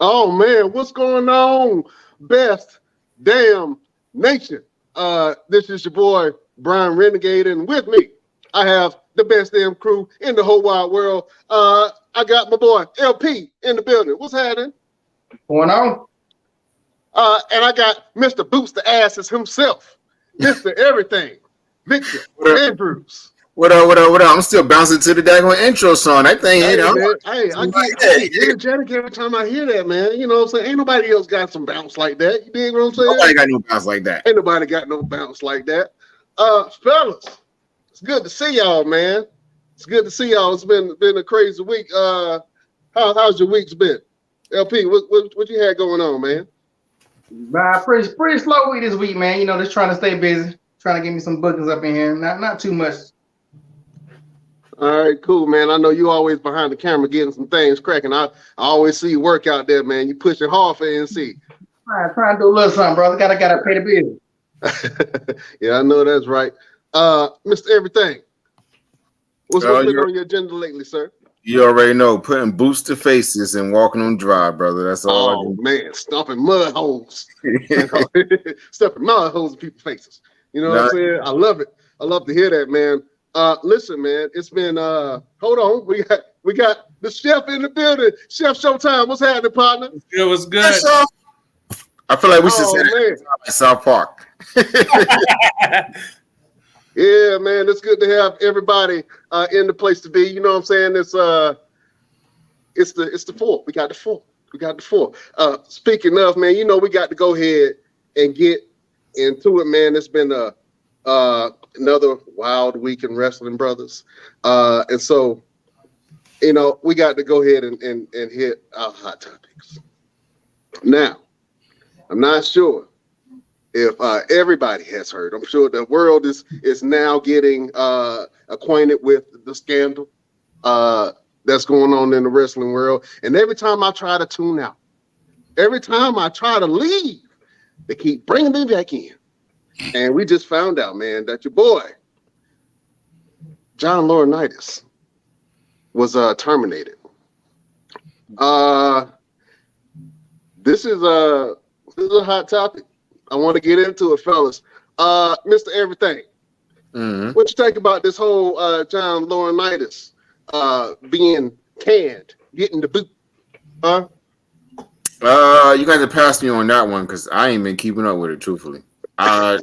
Oh man, what's going on? Best damn nation. This is your boy Brian Renegade, and with me, I have the best damn crew in the whole wide world. I got my boy LP in the building. What's happening? Going on? And I got Mr. Boots the Asses himself, Mr. Everything, Victor Andrews. What up? I'm still bouncing to the daggone intro song. That thing, Hey, man, I get energetic every time I hear that, man. You know what I'm saying? Ain't nobody else got some bounce like that. You dig what I'm saying? Nobody got no bounce like that. Ain't nobody got no bounce like that. Fellas, it's good to see y'all, man. It's good to see y'all. It's been a crazy week. How's your week's been? LP, what you had going on, man? Pretty slow week this week, man. You know, just trying to stay busy, trying to get me some bookings up in here. Not too much. All right, cool, man. I know you always behind the camera getting some things cracking. I always see you work out there, man. You pushing hard for NC. Trying to do a little something, brother. Gotta pay the bill. Yeah, I know that's right. Mr. Everything, what's been on your agenda lately, sir? You already know, putting boots to faces and walking on dry, brother. That's all. Oh man, stomping mud holes, stuffing mud holes in people's faces. You know what I'm saying? I love it. I love to hear that, man. Listen, man, it's been hold on. We got the chef in the building. Chef Showtime. What's happening, partner? It was good. I feel like we should say that at South Park. Yeah, man, it's good to have everybody in the place to be. You know what I'm saying? It's the four. We got the four. Speaking of, man, you know we got to go ahead and get into it, man. It's been another wild week in wrestling, brothers. And so, you know, we got to go ahead and hit our hot topics. Now, I'm not sure if everybody has heard. I'm sure the world is now getting acquainted with the scandal that's going on in the wrestling world. And every time I try to tune out, every time I try to leave, they keep bringing me back in. And we just found out, man, that your boy, John Laurinaitis, was terminated. This is a hot topic. I want to get into it, fellas. Mr. Everything, what you think about this whole John Laurinaitis being canned, getting the boot? You guys have passed me on that one because I ain't been keeping up with it, truthfully. I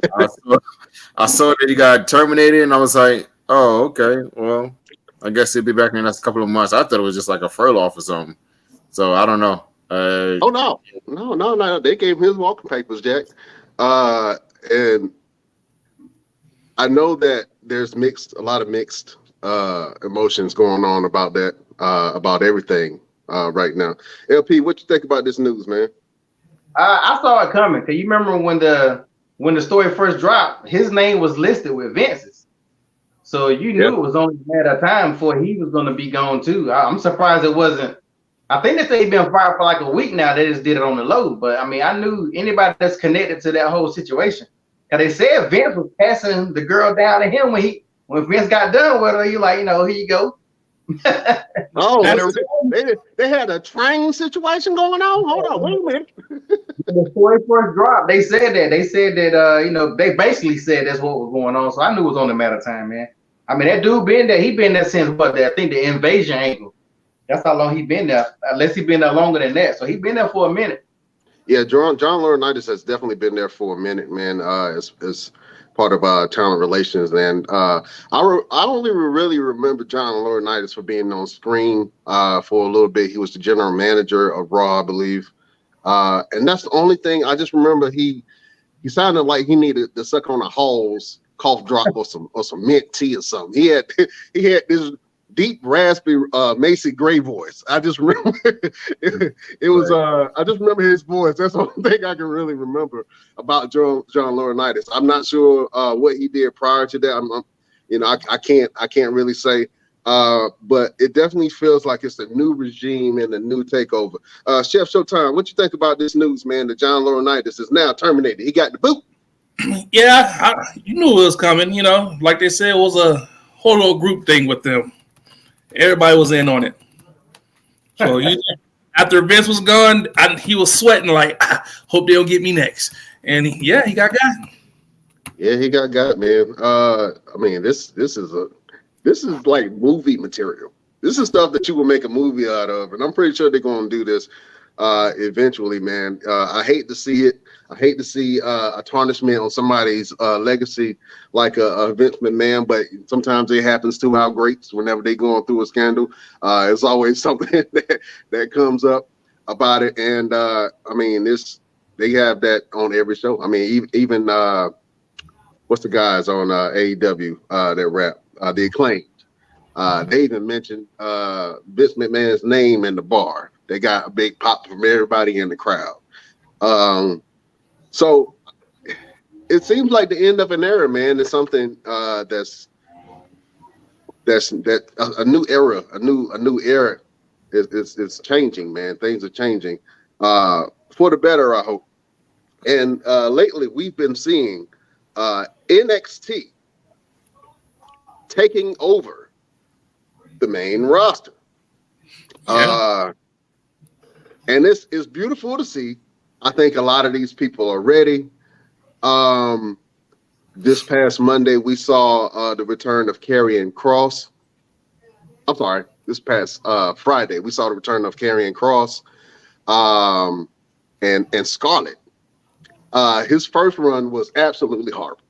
saw that he got terminated, and I was like, "Oh, okay. Well, I guess he'll be back in the next couple of months." I thought it was just like a furlough or something. So I don't know. No. They gave him his walking papers, Jack. And I know that there's a lot of mixed emotions going on about that, about everything right now. LP, what you think about this news, man? I saw it coming. Cause you remember when the story first dropped, his name was listed with Vince's. So you knew it was only a matter of time before he was going to be gone too. I'm surprised it wasn't. I think that they've been fired for like a week now. They just did it on the low. But I mean, I knew anybody that's connected to that whole situation. And they said Vince was passing the girl down to him when Vince got done with her. You like, here you go. They had a train situation going on. Hold on, wait a minute. The story first dropped. They said that. They basically said that's what was going on. So I knew it was only a matter of time, man. I mean, that dude been there. He been there since I think the invasion angle. That's how long he been there. Unless he been there longer than that. So he been there for a minute. Yeah, John Laurinaitis has definitely been there for a minute, man. As part of talent relations, and I only really remember John Laurinaitis for being on screen for a little bit. He was the general manager of Raw, I believe, and that's the only thing I just remember. He sounded like he needed to suck on a Hall's cough drop or some mint tea or something. He had this deep, raspy Macy Gray voice. I just remember it was I just remember his voice. That's the only thing I can really remember about John Laurinaitis. I'm not sure what he did prior to that. I can't really say. But it definitely feels like it's a new regime and a new takeover. Chef Showtime, what you think about this news, man? That John Laurinaitis is now terminated. He got the boot. Yeah, you knew it was coming. Like they said, it was a whole little group thing with them. Everybody was in on it. So after Vince was gone, he was sweating like, hope they don't get me next. And he got got. Yeah, he got, man. I mean, this is like movie material. This is stuff that you will make a movie out of, and I'm pretty sure they're going to do this eventually, man. I hate to see it. I hate to see a tarnishment on somebody's legacy like a Vince McMahon, but sometimes it happens to our greats whenever they going through a scandal. It's always something that comes up about it, and I mean, they have that on every show. I mean, even what's the guys on AEW that rap, the Acclaimed. They even mentioned Vince McMahon's name in the bar. They got a big pop from everybody in the crowd. So it seems like the end of an era, man. It's something that's a new era, a new era is changing, man. Things are changing for the better, I hope. And lately, we've been seeing NXT taking over the main roster. Yeah. And this is beautiful to see. I think a lot of these people are ready. This past Monday, we saw the return of Karrion Kross. I'm sorry, this past Friday, we saw the return of Karrion Kross and Scarlett. His first run was absolutely horrible.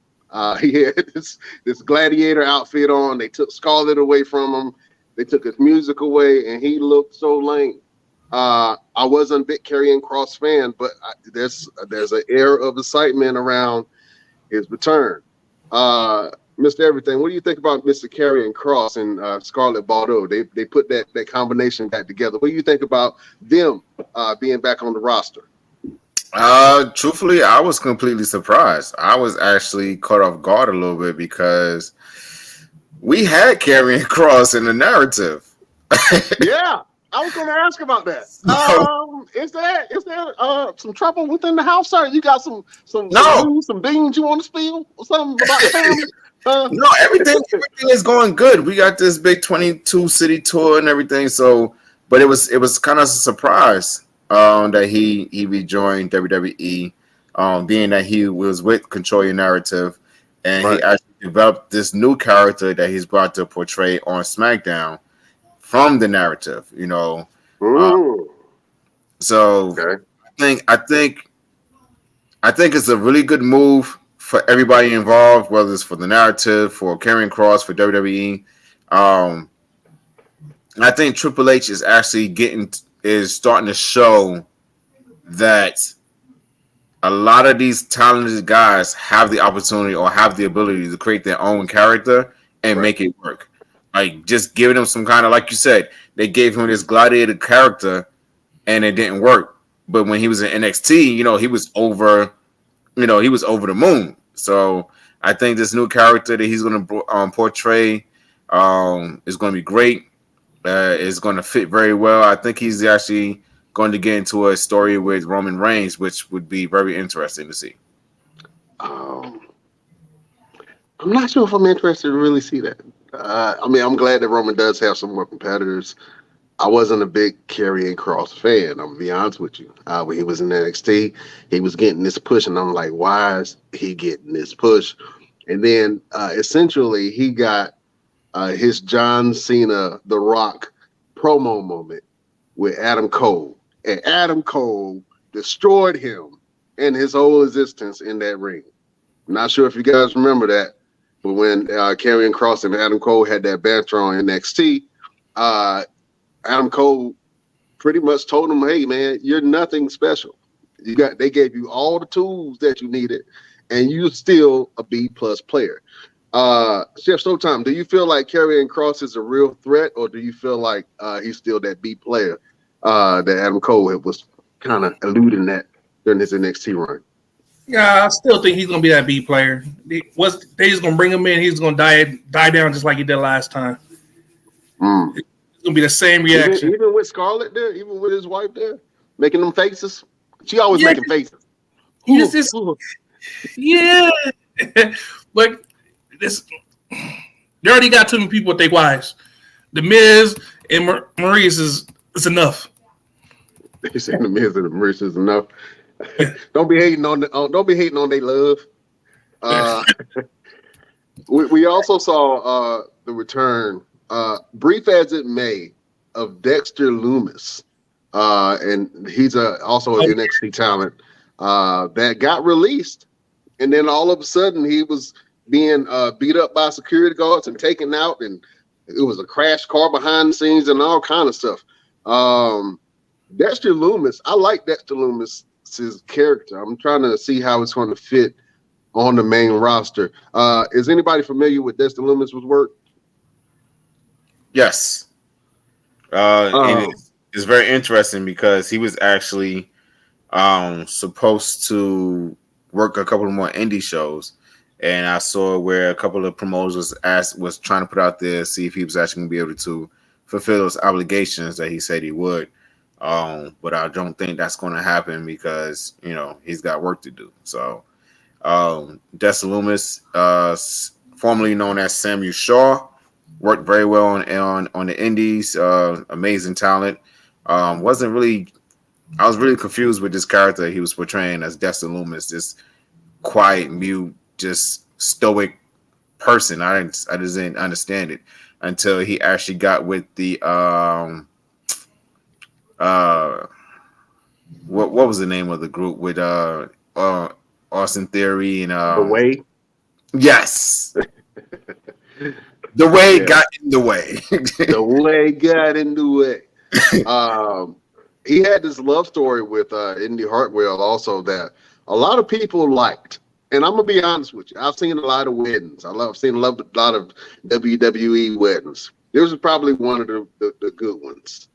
He had this gladiator outfit on. They took Scarlett away from him. They took his music away, and he looked so lame. I wasn't a big Karrion Kross fan, but there's an air of excitement around his return. Mr. Everything, what do you think about Mr. Karrion Kross and Scarlett Bordeaux? They put that combination back together. What do you think about them being back on the roster? Truthfully, I was completely surprised. I was actually caught off guard a little bit because we had Karrion Kross in the narrative. Yeah, I was going to ask about that. Is there some trouble within the house, sir? You got some news, some beans you want to spill, or something about the family? No, everything is going good. We got this big 22 city tour and everything. So, but it was kind of a surprise that he rejoined WWE, being that he was with Control Your Narrative, and right. He actually developed this new character that he's brought to portray on SmackDown from the narrative. You know, so okay. I think it's a really good move for everybody involved, whether it's for the narrative, for Karrion Kross, for WWE. I think Triple H is actually starting to show that a lot of these talented guys have the opportunity or have the ability to create their own character and right. Make it work. Like just giving them some kind of, like you said, they gave him this gladiator character and it didn't work. But when he was in NXT, he was over the moon. So I think this new character that he's going to portray is going to be great. Is going to fit very well. I think he's actually going to get into a story with Roman Reigns, which would be very interesting to see. I'm not sure if I'm interested to really see that. I mean, I'm glad that Roman does have some more competitors. I wasn't a big Karrion Kross fan, I'm going to be honest with you. When he was in NXT, he was getting this push, and I'm like, why is he getting this push? And then essentially he got his John Cena, The Rock promo moment with Adam Cole. And Adam Cole destroyed him and his whole existence in that ring. I'm not sure if you guys remember that, but when Karrion Kross and Adam Cole had that banter on NXT, Adam Cole pretty much told him, hey, man, you're nothing special. They gave you all the tools that you needed, and you're still a B-plus player. Chef Showtime, do you feel like Karrion Kross is a real threat, or do you feel like he's still that B player that Adam Cole was kind of alluding that during his NXT run? Yeah, I still think he's gonna be that B player. They just gonna bring him in. He's gonna die down just like he did last time. It's gonna be the same reaction. Even with Scarlett there, even with his wife there, making them faces. She always making faces. Yeah, but they already got too many people with their wives. The Miz and Maurice is enough. They saying the Miz and the Miz is enough. Don't be hating on their love. We also saw the return, brief as it may, of Dexter Lumis, and he's also an NXT talent that got released, and then all of a sudden he was being beat up by security guards and taken out, and it was a crash car behind the scenes and all kind of stuff. Dexter Lumis, I like Dexter Lumis's character. I'm trying to see how it's going to fit on the main roster. Is anybody familiar with Dexter Lumis's work? Yes. And it's very interesting because he was actually supposed to work a couple of more indie shows. And I saw where a couple of promoters was trying to put out there, see if he was actually going to be able to fulfill those obligations that he said he would. But I don't think that's going to happen because, he's got work to do. So Dexter Lumis, formerly known as Samuel Shaw, worked very well on the indies. Amazing talent. I was really confused with this character he was portraying as Dexter Lumis, this quiet, mute, just stoic person. I just didn't understand it until he actually got with the what was the name of the group with Austin Theory and The Way? Yes. The Way got in the way. The Way got in the way. He had this love story with Indy Hartwell also that a lot of people liked. And I'm gonna be honest with you. I've seen a lot of weddings. I've seen a lot of WWE weddings. This was probably one of the good ones.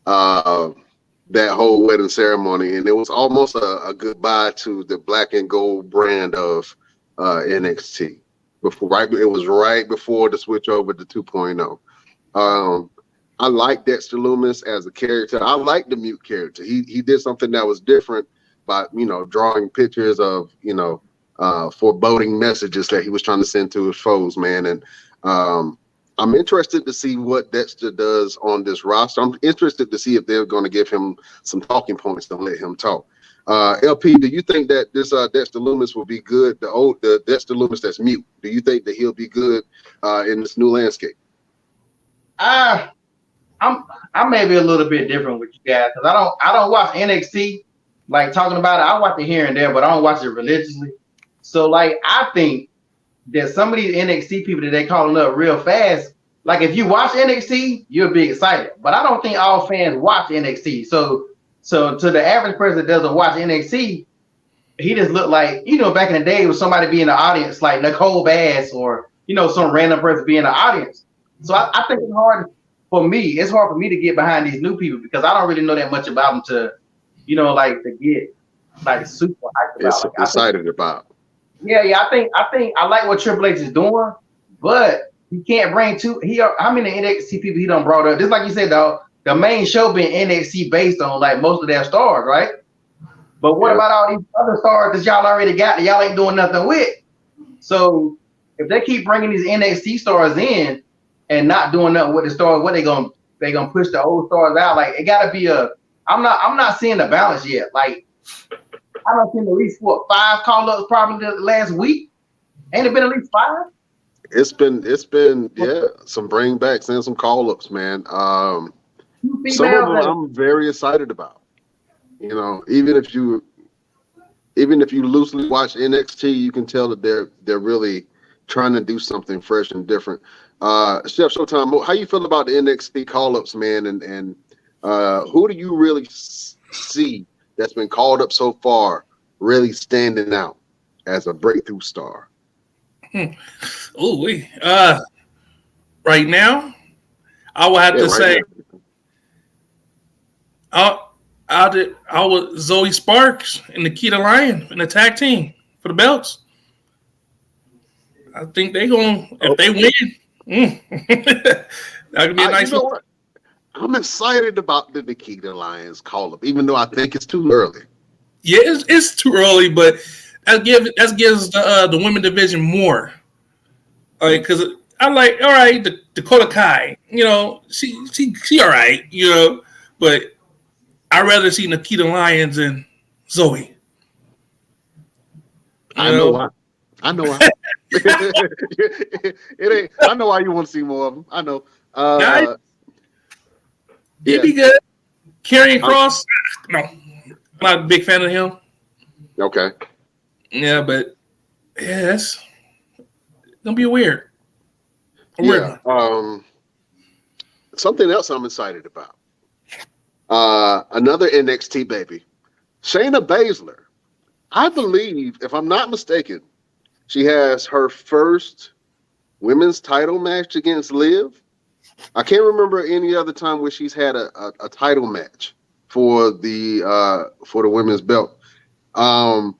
That whole wedding ceremony, and it was almost a goodbye to the black and gold brand of NXT. It was right before the switch over to 2.0. I like Dexter Lumis as a character. I like the mute character. He did something that was different by drawing pictures of foreboding messages that he was trying to send to his foes, man. And I'm interested to see what Dexter does on this roster. I'm interested to see if they're going to give him some talking points to let him talk. LP, do you think that this Dexter Lumis will be good? The Dexter Lumis that's mute. Do you think that he'll be good in this new landscape? I may be a little bit different with you guys because I don't watch NXT like talking about it. I watch it here and there, but I don't watch it religiously. So like I think that some of these NXT people that they calling up real fast, like if you watch NXT, you'll be excited. But I don't think all fans watch NXT. So to the average person that doesn't watch NXT, he just looked like, back in the day, it was somebody be in the audience like Nicole Bass or, some random person be in the audience. So I think it's hard for me to get behind these new people because I don't really know that much about them to, to get like super hyped about. Excited about. Yeah. I think I like what Triple H is doing, but he can't bring how many NXT people he done brought up? Just like you said, though, the main show being NXT based on like most of their stars, right? But what about all these other stars that y'all already got that y'all ain't doing nothing with? So if they keep bringing these NXT stars in and not doing nothing with the stars, what they gonna push the old stars out? Like it gotta be I'm not seeing the balance yet. Like I done seen at least 5 call-ups probably the last week. Ain't it been at least 5? It's been some bring backs and some call-ups, man. Some of them I'm very excited about. Even if you loosely watch NXT, you can tell that they're really trying to do something fresh and different. Chef Showtime, how you feel about the NXT call-ups, man? And who do you really see that's been called up so far really standing out as a breakthrough star? Right now, I would have to say I would Zoe Sparks and Nikita Lyon in the tag team for the belts. I think they gonna if they win, that could be a nice one. I'm excited about the Nikita Lyons call up, even though I think it's too early. Yeah, it's too early, but that gives the women division more. Like, because I like, all right, Dakota Kai, she all right, but I'd rather see Nikita Lyons and Zoe. I know why. I know why. It ain't. I know why you want to see more of them. I know. He'd be good. Karrion Kross, no, I'm not a big fan of him. Okay. Yeah, but yeah, it's gonna be weird. Yeah. Something else I'm excited about. Another NXT baby, Shayna Baszler. I believe, if I'm not mistaken, she has her first women's title match against Liv. I can't remember any other time where she's had a title match for the women's belt. Huh?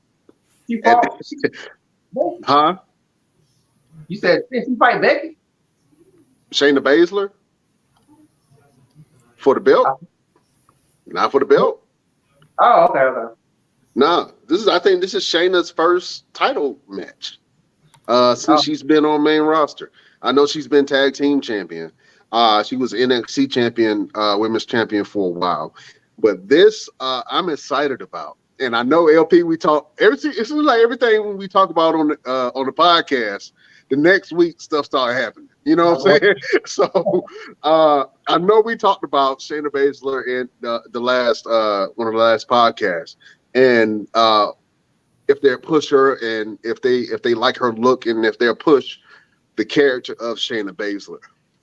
You said she fight Becky? Shayna Baszler for the belt? Not for the belt. Oh, okay. No, I think this is Shayna's first title match since she's been on main roster. I know she's been tag team champion. She was NXT champion, women's champion for a while. But this I'm excited about. And I know LP, we talk everything. It seems like everything we talk about on the podcast, the next week stuff started happening. You know what I'm saying? So I know we talked about Shayna Baszler in the last one of the last podcasts. And if they push her, and if they like her look, and if they push the character of Shayna Baszler,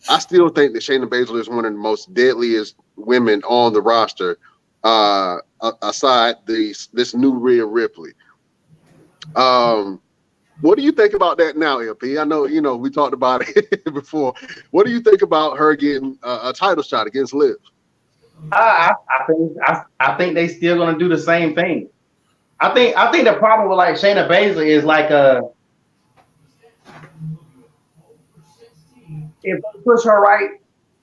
I still think that Shayna Baszler is one of the most deadliest women on the roster, aside this new Rhea Ripley. What do you think about that now, LP? I know we talked about it before. What do you think about her getting a title shot against Liv? I think they still gonna do the same thing. I think the problem with like Shayna Baszler is like if they push her right,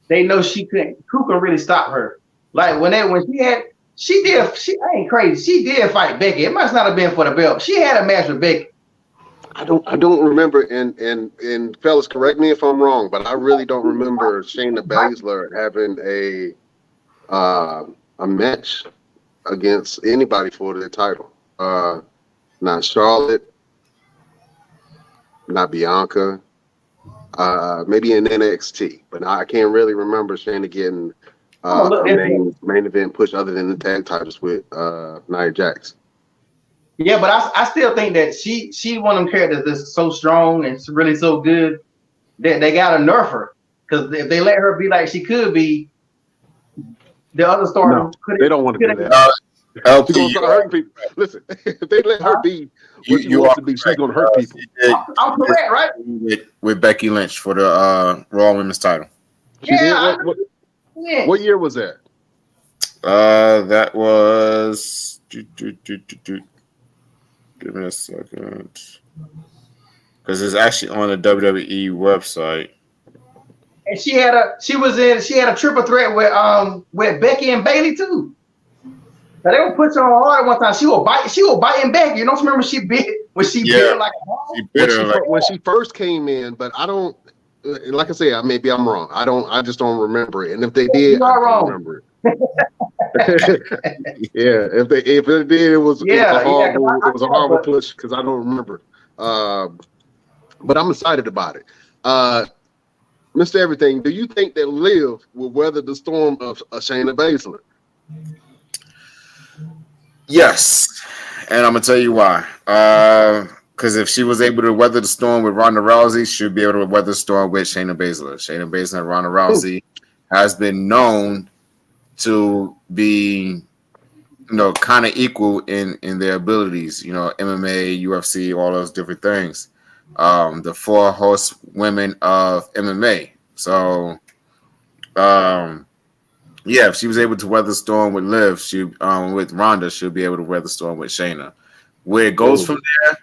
they know who can really stop her. Like when she I ain't crazy. She did fight Becky. It must not have been for the belt. She had a match with Becky. I don't remember, and fellas, correct me if I'm wrong, but I really don't remember Shayna Baszler having a match against anybody for the title. Not Charlotte, not Bianca, maybe in NXT, but I can't really remember Shayna getting a main event push other than the tag titles with Nia Jax. Yeah, but I still think that she one of them characters that's so strong and really so good that they gotta nerf her. Because if they let her be like she could be, the other stars they don't want to do that. LP, she's gonna start hurting people. Listen, if they let her be what she wants to be, she's gonna hurt people. I'm correct, right? With Becky Lynch for the Raw Women's title. What year was that? That was. Give me a second, because it's actually on the WWE website. And she had a triple threat with Becky and Bayley too. Now they would put her on hard one time. She will bite Becky. You don't remember she bit her like a hog? When she first came in, but I don't. Like I say, maybe I'm wrong. I just don't remember it. And if they did, I don't remember it. Yeah, if they did, it was a horrible push because I don't remember. But I'm excited about it. Mr. Everything, do you think that Liv will weather the storm of Shayna Baszler? Yes, and I'm gonna tell you why. Because if she was able to weather the storm with Ronda Rousey, she'd be able to weather the storm with Shayna Baszler. Shayna Baszler and Ronda Rousey has been known to be, kind of equal in their abilities. MMA, UFC, all those different things. The four host women of MMA. So, if she was able to weather the storm with Liv, with Ronda, she'll be able to weather the storm with Shayna. Where it goes from there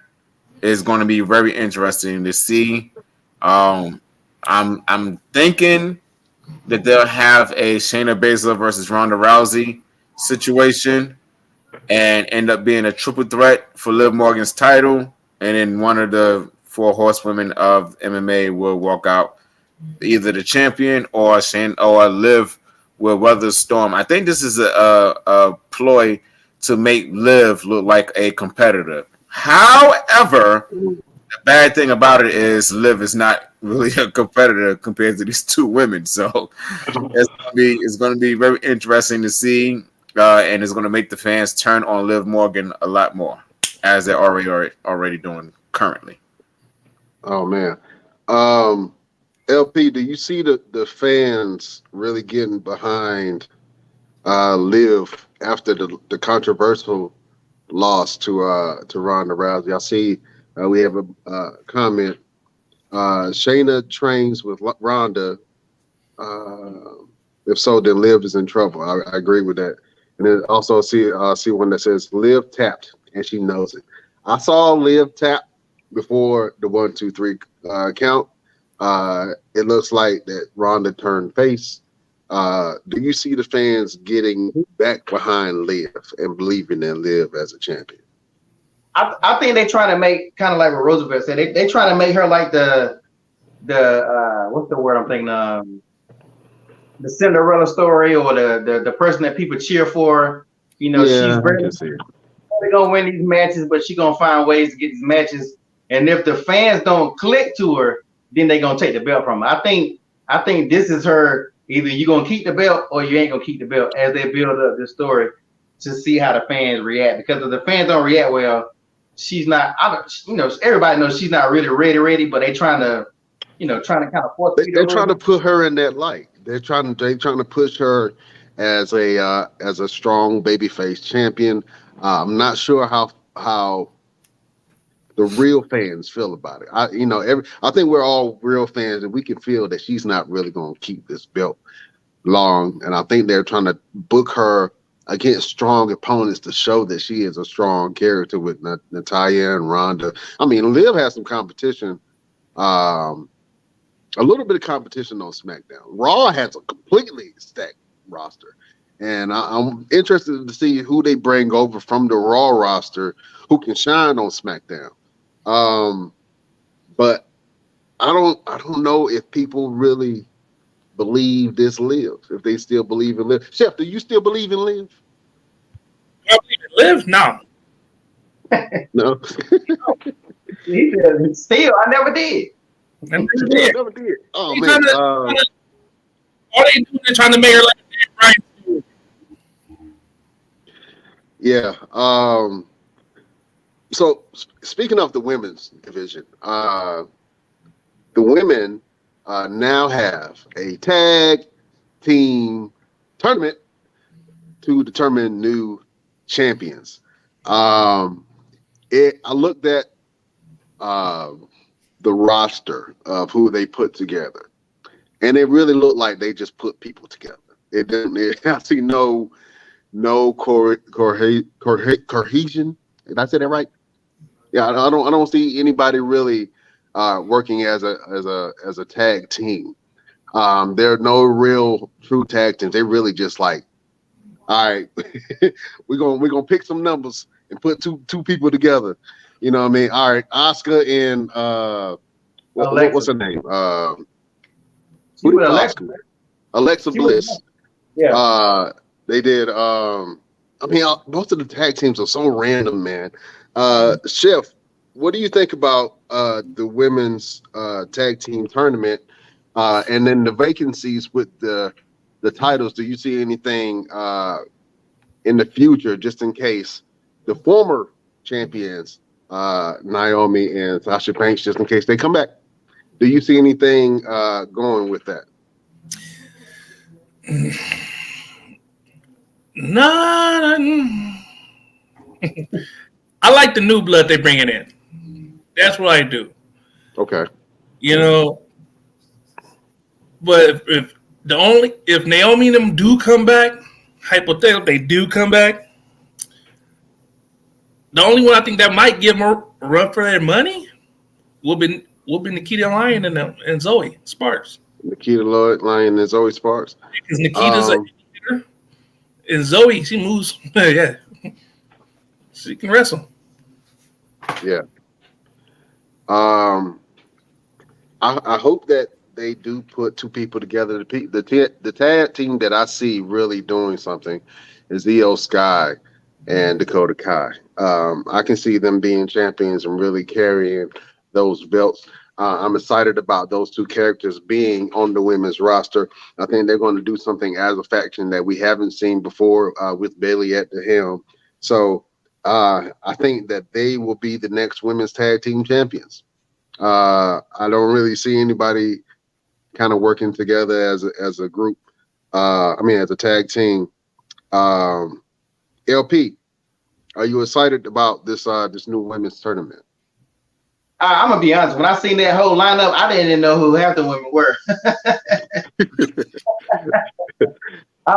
is going to be very interesting to see. I'm thinking that they'll have a Shayna Baszler versus Ronda Rousey situation and end up being a triple threat for Liv Morgan's title, and then one of the four horsewomen of MMA will walk out either the champion or Liv will weather the storm. I think this is a ploy to make Liv look like a competitor. However, the bad thing about it is Liv is not really a competitor compared to these two women. So it's going to be very interesting to see, and it's going to make the fans turn on Liv Morgan a lot more, as they're already doing currently. Oh man, LP, do you see the fans really getting behind Liv after the controversial loss to Ronda Rousey? I see we have a comment. Shayna trains with Ronda. If so, then Liv is in trouble. I agree with that. And then also see one that says Liv tapped and she knows it. I saw Liv tap before the 1, 2, 3 count. It looks like that Ronda turned face. Do you see the fans getting back behind Liv and believing in Liv as a champion? I think they're trying to make, kind of like what Roosevelt said, they trying to make her like the what's the word I'm thinking, the Cinderella story, or the person that people cheer for. You know, she's really gonna win these matches, but she's gonna find ways to get these matches. And if the fans don't click to her, then they're gonna take the belt from her. I think this is her. Either you're gonna keep the belt or you ain't gonna keep the belt, as they build up the story to see how the fans react. Because if the fans don't react well, she's not. Everybody knows she's not really ready. But they trying to kind of force. They're trying to put her in that light. They're trying to push her as a strong babyface champion. I'm not sure how the real fans feel about it. I think we're all real fans, and we can feel that she's not really going to keep this belt long. And I think they're trying to book her against strong opponents to show that she is a strong character with Natalya and Ronda. I mean, Liv has some competition, a little bit of competition on SmackDown. Raw has a completely stacked roster. And I'm interested to see who they bring over from the Raw roster who can shine on SmackDown. But I don't know if people really believe this Liv, if they still believe in Liv. Chef, do you still believe in Liv? I believe in Liv? No. No. He said, still, I never did. Never did. Oh man. All they do is trying to make her like right. Yeah. So speaking of the women's division, the women now have a tag team tournament to determine new champions. I looked at the roster of who they put together, and it really looked like they just put people together. It didn't. I see no cohesion. Did I say that right? Yeah, I don't see anybody really working as a tag team. There are no real true tag teams. They really just like, all right, we're gonna pick some numbers and put two people together. You know what I mean? All right, Asuka and what's her name? Alexa Bliss. Yeah. They did. Most of the tag teams are so random, man. Chef, what do you think about the women's tag team tournament, and then the vacancies with the titles? Do you see anything in the future, just in case the former champions, Naomi and Sasha Banks, just in case they come back? Do you see anything going with that? No. I like the new blood they bringing in. That's what I do. Okay. But if Naomi and them do come back, hypothetically, they do come back. The only one I think that might give them a run for their money will be Nikita Lyon and Zoe Sparks. Nikita Lyon and Zoe Sparks. Because Nikita's a hitter, and Zoe, she moves. Yeah, she can wrestle. Yeah. I hope that they do put two people together. The tag team that I see really doing something is Io Sky and Dakota Kai. I can see them being champions and really carrying those belts. I'm excited about those two characters being on the women's roster. I think they're going to do something as a faction that we haven't seen before with Bayley at the helm. So I think that they will be the next women's tag team champions. I don't really see anybody kind of working together as a group. As a tag team. LP, are you excited about this new women's tournament? I'm gonna be honest. When I seen that whole lineup, I didn't even know who half the women were.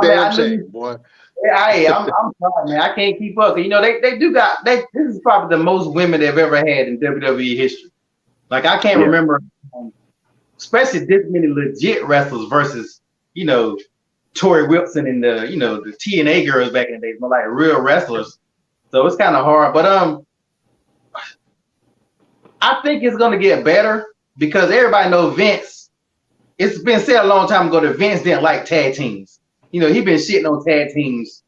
Damn shame, boy. I'm sorry, man. I can't keep up. You know, they this is probably the most women they've ever had in WWE history. Like I can't remember, especially this many legit wrestlers versus, you know, Tori Wilson and the TNA girls back in the days, more like real wrestlers. So it's kind of hard, but I think it's gonna get better because everybody knows Vince. It's been said a long time ago that Vince didn't like tag teams. You know, he's been shitting on tag teams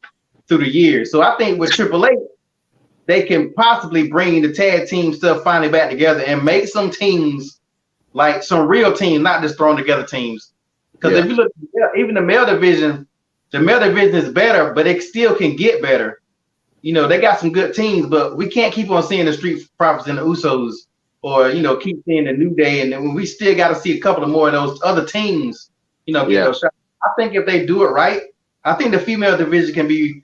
through the years. So I think with Triple H, they can possibly bring the tag team stuff finally back together and make some teams, like some real teams, not just thrown together teams. Because if you look, even the male division is better, but it still can get better. You know, they got some good teams, but we can't keep on seeing the Street Profits and the Usos, or keep seeing the New Day, and then we still got to see a couple of more of those other teams. Get those shots. I think if they do it right, I think the female division can be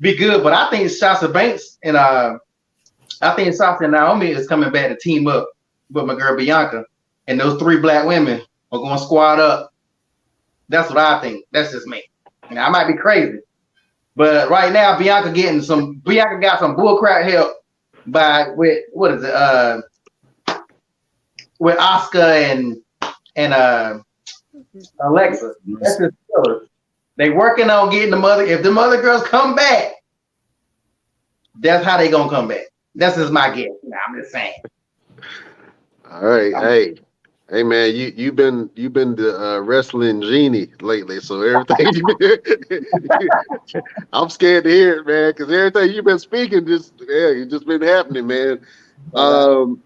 good. But I think Sasha Banks and I think Sasha and Naomi is coming back to team up with my girl Bianca, and those three black women are going to squad up. That's what I think. That's just me. I might be crazy, but right now Bianca got some bullcrap help with Asuka and Alexa. That's just killer. They working on getting if the mother girls come back, that's how they gonna come back. That's just my guess. I'm just saying. All right, hey man, you've been the wrestling genie lately, so everything I'm scared to hear it, man, because everything you've been speaking it's just been happening, man. I'm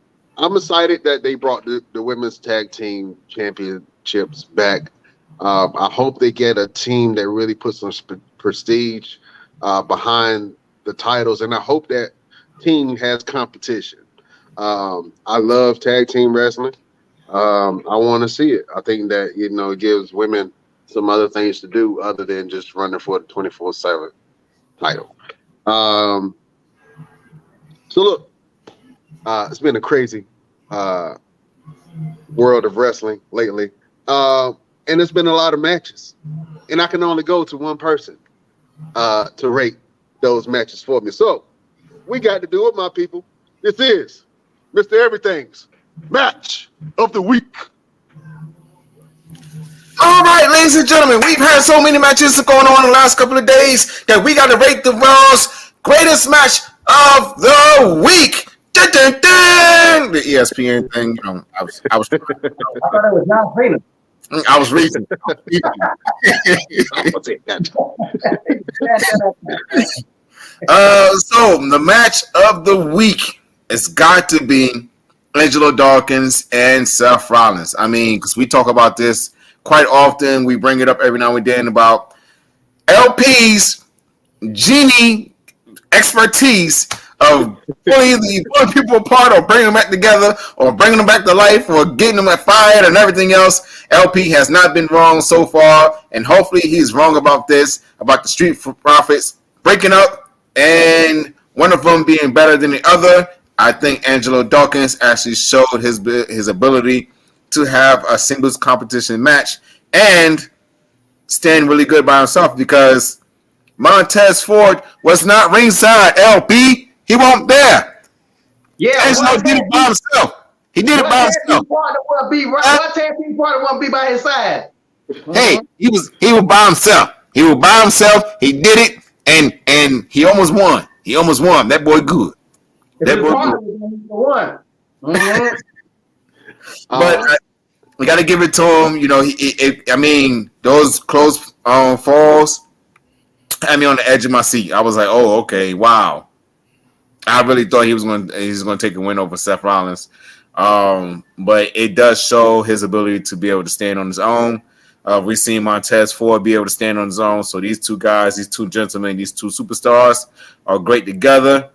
excited that they brought the women's tag team championships back. I hope they get a team that really puts some prestige behind the titles, and I hope that team has competition. I love tag team wrestling. I want to see it. I think that it gives women some other things to do other than just running for the 24/7 title. So look, it's been a crazy world of wrestling lately, and it's been a lot of matches, and I can only go to one person to rate those matches for me. So we got to do it, my people. This is Mr. Everything's Match of the Week. All right, ladies and gentlemen, we've had so many matches going on the last couple of days that we got to rate the Raw's greatest match of the week. Dun, dun, dun. The ESPN thing, I was I thought it was John Cena. I was reading. So the match of the week has got to be Angelo Dawkins and Seth Rollins. I mean, because we talk about this quite often. We bring it up every now and then about LP's genie expertise of pulling people apart or bringing them back together or bringing them back to life or getting them fired and everything else. LP has not been wrong so far, and hopefully he's wrong about this, about the Street Profits breaking up and one of them being better than the other. I think Angelo Dawkins actually showed his ability to have a singles competition match and stand really good by himself, because Montez Ford was not ringside. LP, he wasn't there. Yeah, Angelo did it by himself. He did it by himself. What tag team partner won't be by his side? Hey, he was by himself. He was by himself. He did it, and he almost won. He almost won. That boy good. That boy good. One. But we got to give it to him. You know, I mean, those close falls had me on the edge of my seat. I was like, oh, okay, wow. I really thought he's going to take a win over Seth Rollins. But it does show his ability to be able to stand on his own. We've seen Montez Ford be able to stand on his own. So these two guys, these two gentlemen, these two superstars are great together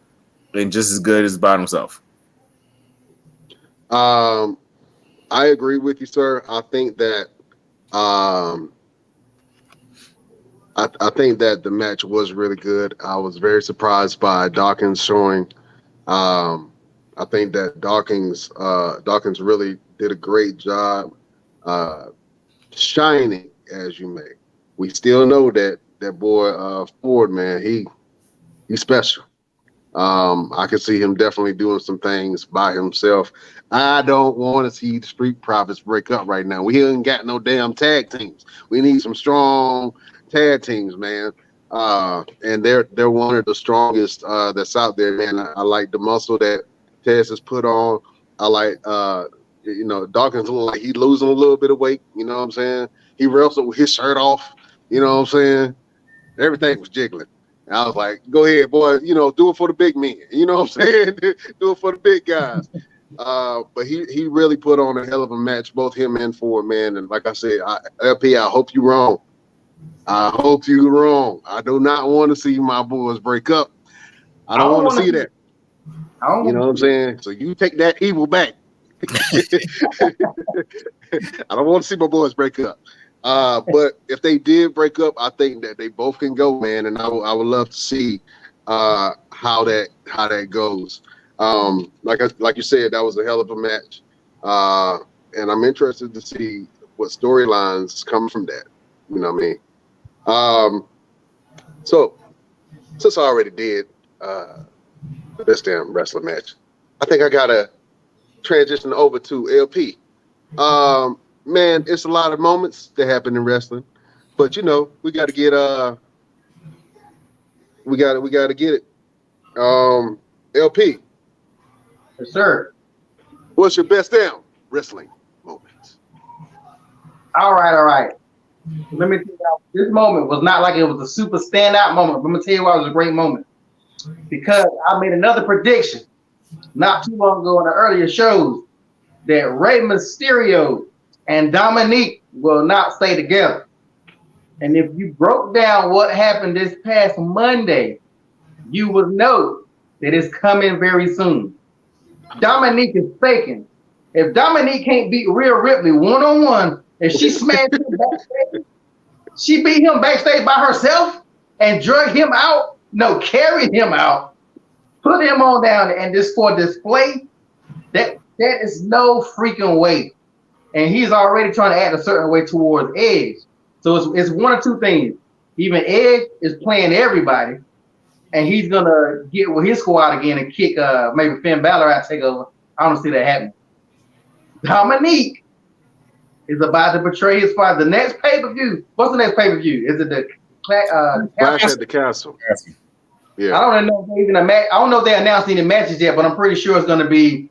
and just as good as by himself. I agree with you, sir. I think that I think that the match was really good. I was very surprised by Dawkins showing. I think that Dawkins really did a great job shining, as you may. We still know that boy Ford, man, he's special. I can see him definitely doing some things by himself. I don't want to see the Street Profits break up right now. We ain't got no damn tag teams. We need some strong tag teams, man. And they're one of the strongest that's out there, man. I like the muscle that Tez has put on. I like Dawkins look like he's losing a little bit of weight. You know what I'm saying? He wrestled with his shirt off. You know what I'm saying? Everything was jiggling. And I was like, go ahead, boy. Do it for the big men. You know what I'm saying? Do it for the big guys. But he really put on a hell of a match, both him and Ford, man. And like I said, LP, I hope you're wrong. I hope you're wrong. I do not want to see my boys break up. I don't want to see that. You know what I'm saying? So you take that evil back. I don't want to see my boys break up. But if they did break up, I think that they both can go, man. And I would love to see how that goes. Like you said, that was a hell of a match. And I'm interested to see what storylines come from that. You know what I mean? So since I already did this damn wrestling match, I think I gotta transition over to LP. Man, it's a lot of moments that happen in wrestling, but we got to get we got to get it. LP, Yes, sir. what's your best damn wrestling moments? All right. Let me tell you, this moment was not like it was a super standout moment. But I'm gonna tell you why it was a great moment. Because I made another prediction not too long ago in the earlier shows that Rey Mysterio and Dominique will not stay together. And if you broke down what happened this past Monday, you would know that it's coming very soon. Dominique is faking. If Dominique can't beat Rhea Ripley one-on-one, and she smashed him backstage, she beat him backstage by herself and drug him out, carried him out, put him on down, and just for display, that is no freaking way. And he's already trying to act a certain way towards Edge. So it's one or two things. Even Edge is playing everybody, and he's gonna get with his squad again and kick maybe Finn Balor out, take over. I don't see that happening. Dominique is about to betray his father. The next pay-per-view. What's the next pay-per-view? Is it the Clash at the Castle? Yeah. I don't know if they even I don't know if they announced any matches yet, but I'm pretty sure it's gonna be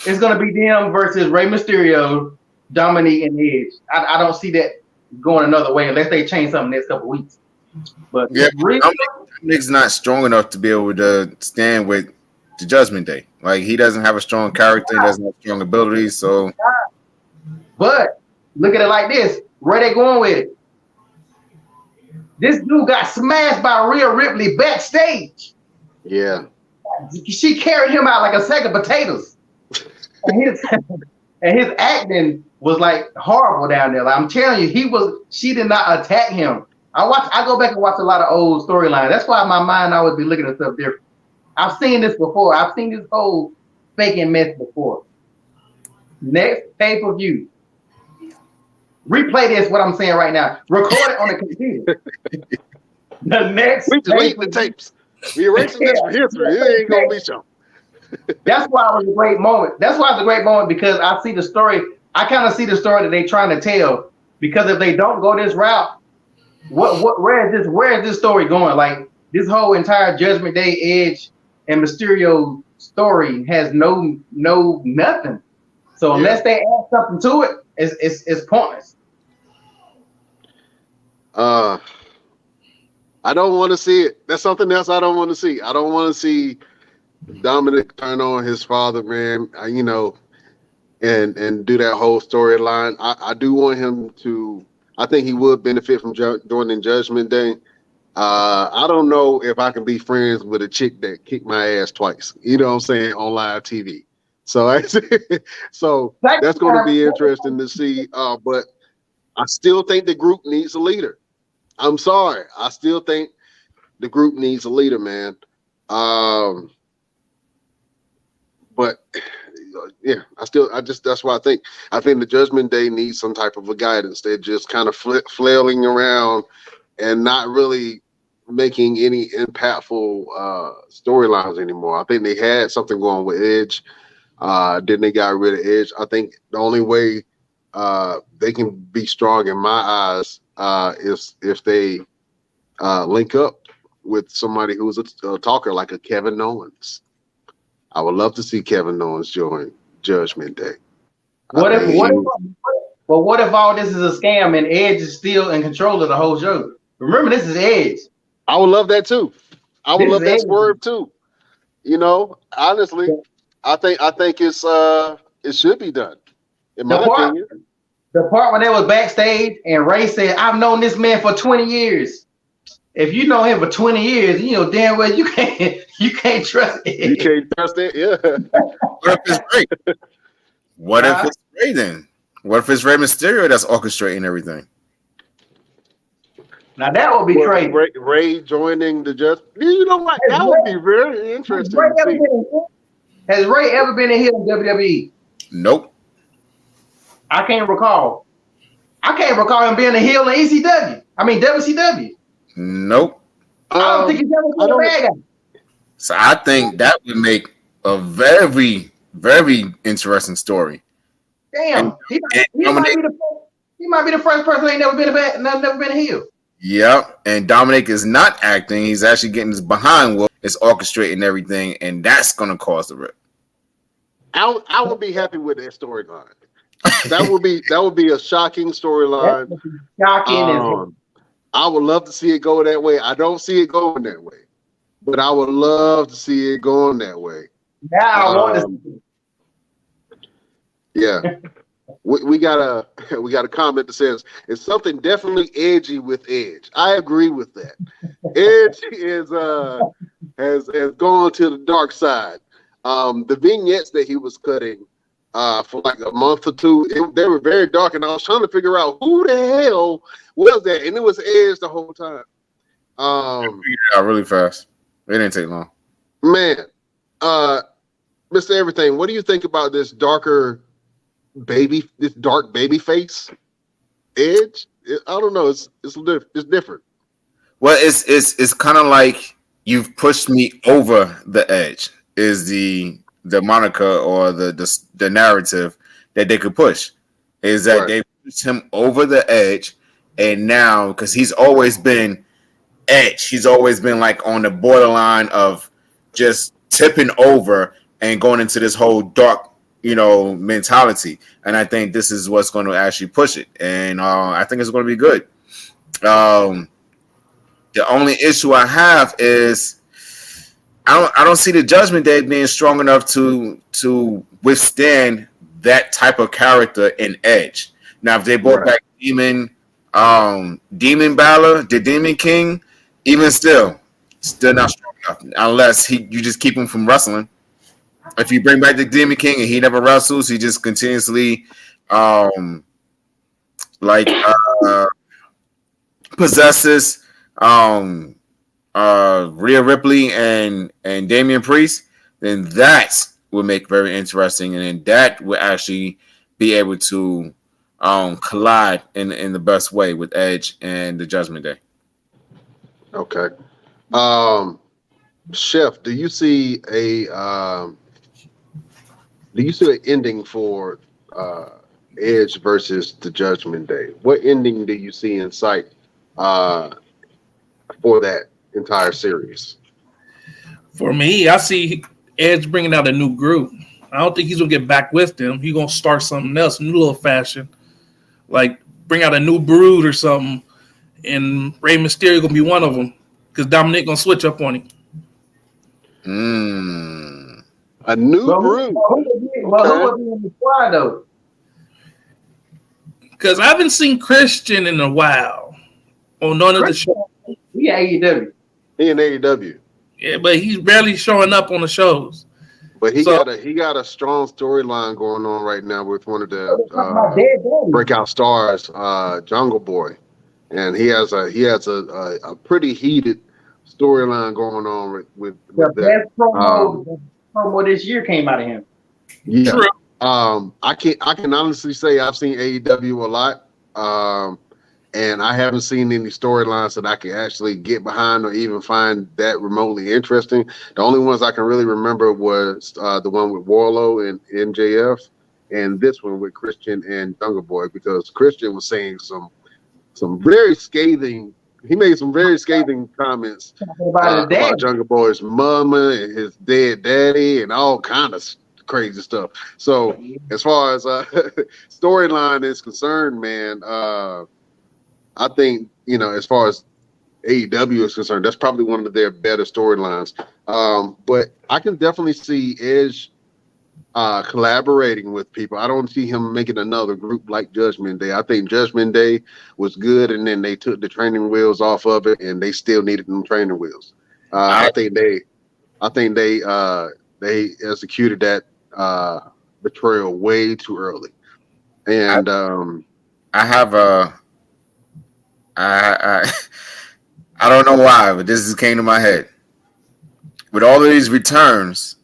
them versus Rey Mysterio, Dominique, and Edge. I don't see that going another way unless they change something next couple weeks. But yeah, Dominique's not strong enough to be able to stand with the Judgment Day. Like, he doesn't have a strong character, he doesn't have strong abilities. So, but look at it like this: where they going with it? This dude got smashed by Rhea Ripley backstage. Yeah. She carried him out like a sack of potatoes. And his acting was like horrible down there. Like, I'm telling you, she did not attack him. I go back and watch a lot of old storylines. That's why my mind always be looking at stuff different. I've seen this before. I've seen this whole faking mess before. Next pay-per-view. Replay this, what I'm saying right now. Record it on the computer. The next We delete the tapes. We erasing this for history. It ain't gonna be shown. That's why it was a great moment. That's why it's a great moment, because I see the story. I kind of see the story that they're trying to tell. Because if they don't go this route, where is this story going? Like, this whole entire Judgment Day, Edge, and Mysterio story has no nothing. So unless they add something to it, it's pointless. I don't want to see it. That's something else I don't want to see. I don't want to see Dominic turn on his father, man. And do that whole storyline. I do want him to. I think he would benefit from joining Judgment Day. I don't know if I can be friends with a chick that kicked my ass twice. You know what I'm saying, on live TV. So so that's going to be interesting to see. But I still think the group needs a leader. I'm sorry. I still think the group needs a leader, man. But yeah, that's why I think the Judgment Day needs some type of a guidance. They're just kind of flailing around and not really making any impactful storylines anymore. I think they had something going with Edge. Then they got rid of Edge. I think the only way they can be strong in my eyes is if they link up with somebody who's a talker like a Kevin Owens. I would love to see Kevin Owens join Judgment Day. What if all this is a scam and Edge is still in control of the whole show? Remember, this is Edge. I would love that too. I would love that swerve too. Honestly, I think it's it should be done. In my opinion. The part when they was backstage and Ray said, "I've known this man for 20 years." If you know him for 20 years, you know damn well you can't trust it. You can't trust it, yeah. What if it's Ray? What if it's Ray then? What if it's Rey Mysterio that's orchestrating everything? Now that would be crazy. Ray joining the Just. You know what? That would be very interesting. Has Ray ever been in here in WWE? Nope. I can't recall. I can't recall him being a heel in ECW. I mean WCW. Nope. I don't think he's ever been a bad guy. So I think that would make a very, very interesting story. Damn, he might be the first person who ain't never been a heel. Yep, and Dominic is not acting; he's actually getting his behind wheel, is orchestrating everything, and that's going to cause the rip. I would be happy with that storyline. That would be a shocking storyline. Shocking. I would love to see it go that way. I don't see it going that way, but I would love to see it going that way. Yeah, I want to see it. Yeah. We got a comment that says it's something definitely edgy with Edge. I agree with that. Edge has gone to the dark side. The vignettes that he was cutting for like a month or two, they were very dark, and I was trying to figure out who the hell was that, and it was Edge the whole time. I figured it out really fast. It didn't take long. Man, Mr. Everything, what do you think about this dark baby face Edge? I don't know. It's different. Well, it's kind of like you've pushed me over the edge. Is the moniker or the narrative that they could push? Is that they pushed him over the edge, and now because he's always been Edge, he's always been like on the borderline of just tipping over and going into this whole dark, mentality. And I think this is what's going to actually push it. And I think it's going to be good. The only issue I have is I don't see the Judgment Day being strong enough to withstand that type of character in Edge. Now, if they brought back Demon Balor, the Demon King, even still not strong enough unless you just keep him from wrestling. If you bring back the Demon King and he never wrestles, he just continuously possesses Rhea Ripley and Damian Priest, then that will make very interesting, and then that will actually be able to collide in the best way with Edge and the Judgment Day. Okay. Chef, do you see an ending for Edge versus the Judgment Day? What ending do you see in sight for that entire series? For me, I see Edge bringing out a new group. I don't think he's gonna get back with them. He's gonna start something else, a new little fashion. Like bring out a new Brood or something, and Rey Mysterio gonna be one of them because Dominic gonna switch up on him. A new Brood. Who was in the squad though? Because I haven't seen Christian in a while on none of the shows. He AEW. He in AEW. Yeah, but he's barely showing up on the shows. But he got a strong storyline going on right now with one of the breakout stars, Jungle Boy, and he has a pretty heated storyline going on with the that. best promo this year came out of him. Yeah. True. I can honestly say I've seen AEW a lot, and I haven't seen any storylines that I can actually get behind or even find that remotely interesting. The only ones I can really remember was the one with Warlow and MJF, and this one with Christian and Jungle Boy, because Christian was saying some very scathing. He made some very scathing comments about Jungle Boy's mama and his dead daddy and all kind of crazy stuff. So as far as storyline is concerned, man, I think, as far as AEW is concerned, that's probably one of their better storylines. But I can definitely see Edge collaborating with people. I don't see him making another group like Judgment Day. I think Judgment Day was good, and then they took the training wheels off of it, and they still needed them training wheels. I think they executed that betrayal way too early. And I have I don't know why, but this just came to my head. With all of these returns,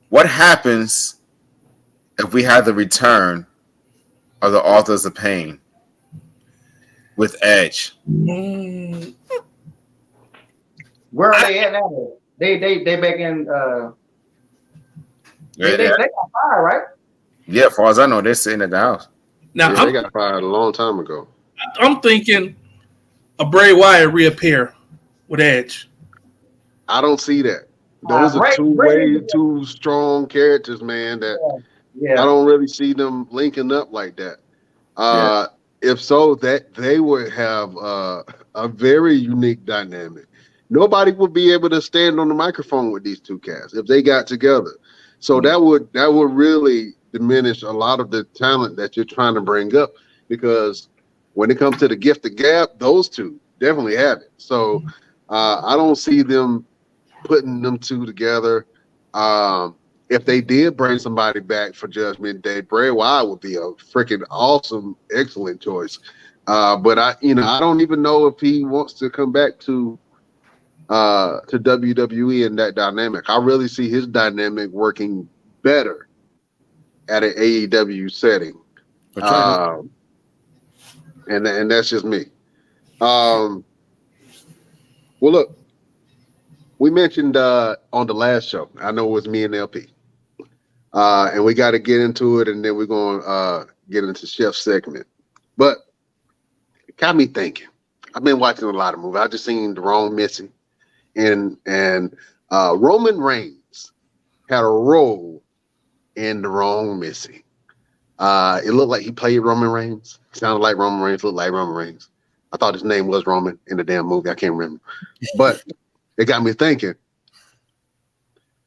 what happens if we have the return of the Authors of Pain with Edge? Where are they at now? They back in. They got fired, right? Yeah, as far as I know, they're sitting at the house. Now they got fired a long time ago. I'm thinking a Bray Wyatt reappear with Edge. I don't see that. Those are two strong characters, man, that I don't really see them linking up like that. If so, that they would have a very unique dynamic. Nobody would be able to stand on the microphone with these two cats if they got together. So that would really diminish a lot of the talent that you're trying to bring up, because when it comes to the gift of gab, those two definitely have it. So I don't see them putting them two together. If they did bring somebody back for Judgment Day, Bray Wyatt would be a freaking awesome, excellent choice. But I don't even know if he wants to come back to WWE in that dynamic. I really see his dynamic working better at an AEW setting. And that's just me. Well, look, we mentioned on the last show, I know it was me and LP, and we got to get into it, and then we're going to get into Chef's segment. But it got me thinking. I've been watching a lot of movies. I just seen The Wrong Missing, and Roman Reigns had a role in The Wrong Missing. It looked like he played Roman Reigns. Sounded like Roman Reigns, looked like Roman Reigns. I thought his name was Roman in the damn movie. I can't remember. But it got me thinking,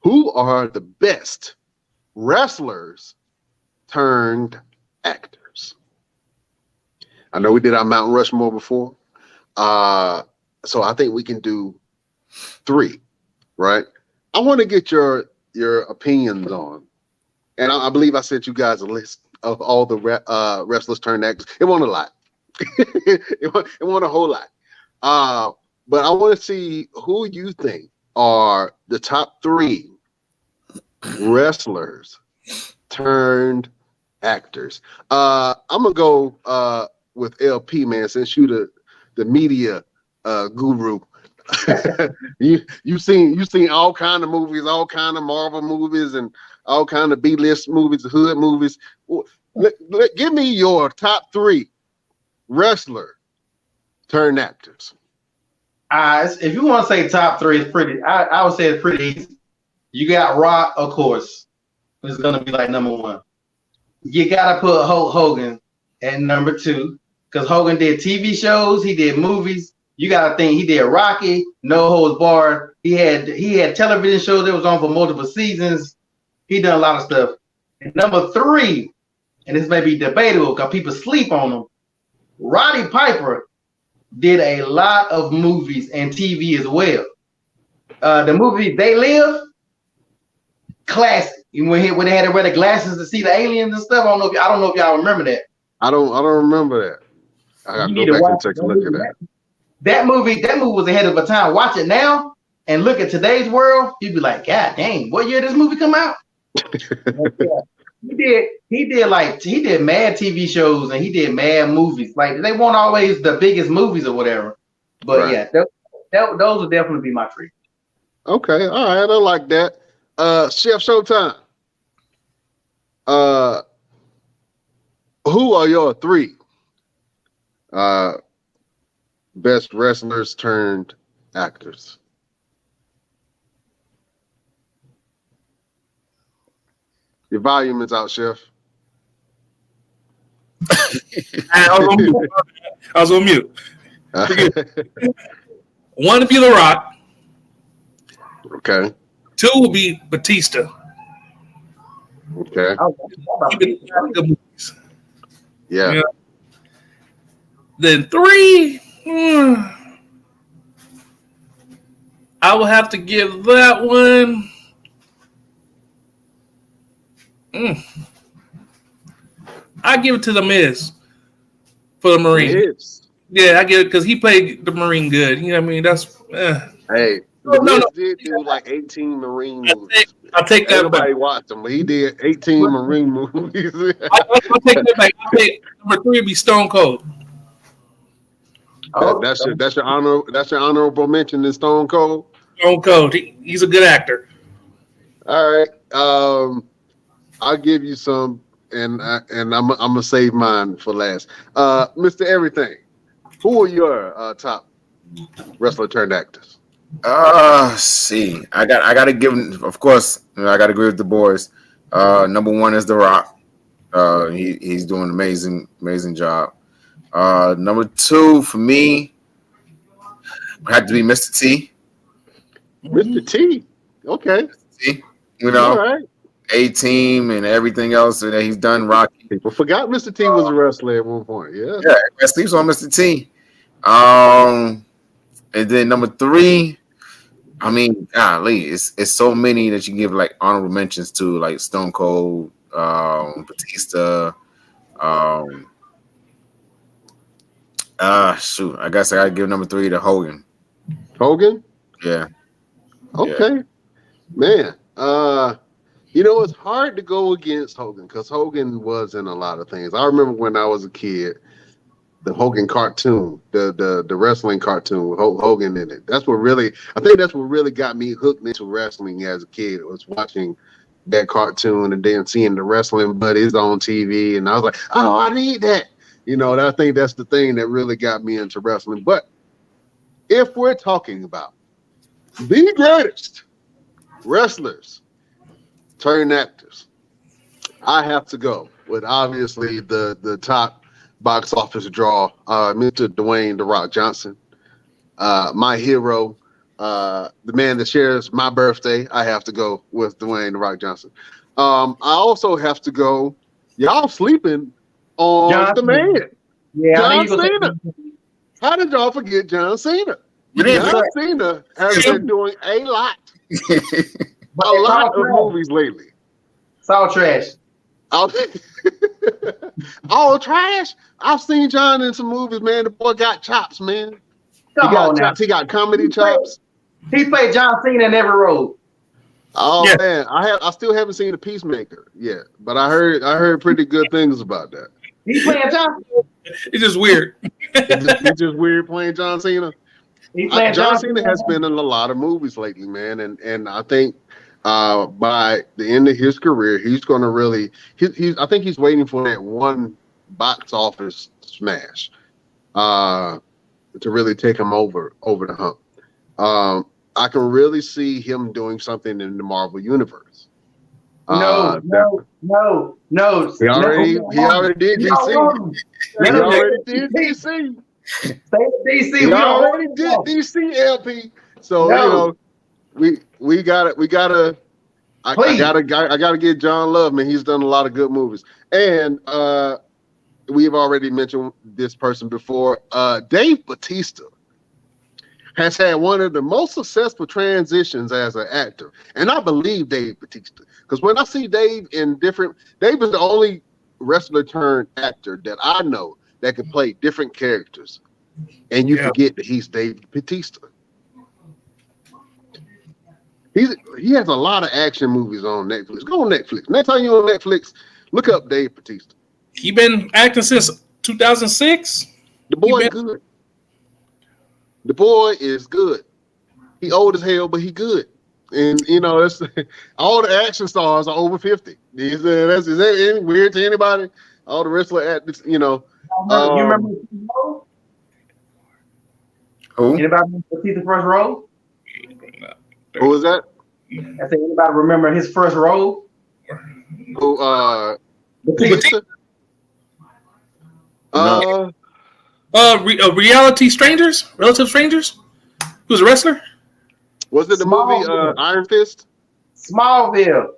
who are the best wrestlers turned actors? I know we did our Mount Rushmore before. So I think we can do 3, right? I want to get your opinions on, and I believe I sent you guys a list of all the wrestlers turned actors. It wasn't a lot. it wasn't a whole lot. But I want to see who you think are the top 3 wrestlers turned actors. I'm gonna go with LP, man, since you the media guru. you've seen all kind of movies, all kind of Marvel movies, and all kind of B-list movies, hood movies. Give me your top 3 wrestler turned actors. If you want to say top 3, it's pretty. I would say it's pretty easy. You got Rock, of course. It's gonna be like number 1. You gotta put Hulk Hogan at number 2 because Hogan did TV shows, he did movies. You gotta think he did Rocky, No Holds Barred. He had television shows that was on for multiple seasons. He done a lot of stuff. And number 3, and this may be debatable because people sleep on him. Roddy Piper did a lot of movies and TV as well. The movie They Live, classic. When they had to wear the glasses to see the aliens and stuff. I don't know if y'all remember that. I don't remember that. I gotta go back and take a look at that. That movie was ahead of a time. Watch it now and look at today's world. You'd be like, God dang, what year did this movie come out? He did mad TV shows and he did mad movies. Like they weren't always the biggest movies or whatever. But right. Yeah, those would definitely be my 3. Okay, all right, I like that. Chef Showtime. Who are your 3 best wrestlers turned actors? Your volume is out, Chef. I was on mute. One would be The Rock. Okay. 2 will be Batista. Okay. Yeah. Then 3, I will have to give that one. I give it to The Miz for the Marine. Miz. Yeah, I give it because he played the Marine good. You know what I mean? That's hey. No. Did do like 18 Marine movies. I'll take that Everybody back. watched him, but he did 18 Marine movies. I'll take that back. I'll take number 3 would be Stone Cold. That's your honor. That's your honorable mention in Stone Cold. Stone Cold. He's a good actor. All right. I'll give you some, and I'm gonna save mine for last. Mr. Everything, who are your top wrestler turned actors? See, I gotta give him. Of course, I gotta agree with the boys. Number 1 is The Rock. He's doing an amazing job. Number 2 for me had to be Mr. T. Mr. T. Okay. T. You know, all right. A-Team and everything else that he's done. Rocky. People forgot Mr. T was a wrestler at one point. Yeah. Yeah, everybody sleeps on Mr. T. And then number 3, I mean, golly, it's so many that you give like honorable mentions to, like Stone Cold, Batista. Shoot, I guess I gotta give number 3 to Hogan. Hogan? Yeah. Okay. Yeah. Man, it's hard to go against Hogan because Hogan was in a lot of things. I remember when I was a kid, the Hogan cartoon, the wrestling cartoon with Hogan in it. I think that's what really got me hooked into wrestling as a kid. Was watching that cartoon and then seeing the wrestling buddies on TV, and I was like, oh, I need that. I think that's the thing that really got me into wrestling. But if we're talking about the greatest wrestlers turned actors, I have to go with obviously the top box office draw, Mr. Dwayne "The Rock" Johnson, my hero, the man that shares my birthday. I have to go with Dwayne "The Rock" Johnson. I also have to go. Y'all sleeping on John the man, yeah, John Cena. How did y'all forget John Cena? Yeah. John Cena has been doing a lot of movies lately. It's all trash. All trash. I've seen John in some movies, man. The boy got chops, man. Come on now. He got comedy chops. He played John Cena in every role. Oh man, I still haven't seen The Peacemaker yet, but I heard pretty good things about that. He's playing John. It's just weird. It's just weird playing John Cena. John Cena has been in a lot of movies lately, man, and I think by the end of his career, he's going to really. I think he's waiting for that one box office smash to really take him over the hump. I can really see him doing something in the Marvel universe. No. He already did DC. He already did DC. DC. He already did DC, LP. So you know, we gotta. I gotta give John love, man. He's done a lot of good movies, and we've already mentioned this person before. Dave Bautista has had one of the most successful transitions as an actor, and I believe Dave Bautista because when I see Dave in Dave is the only wrestler turned actor that I know that can play different characters, and you forget that he's Dave Bautista. He has a lot of action movies on Netflix. Go on Netflix. Next time you're on Netflix, look up Dave Bautista. He been acting since 2006. The boy is good. The boy is good. He old as hell, but he good. And you know, it's all the action stars are over 50. Is that any weird to anybody? All the wrestler actors, you know. You remember Who? anybody see the first role? Who was that? I said, anybody remember his first role? Who? Batista. Reality Strangers, Relative Strangers. Who's a wrestler? Was it the movie Iron Fist? Smallville.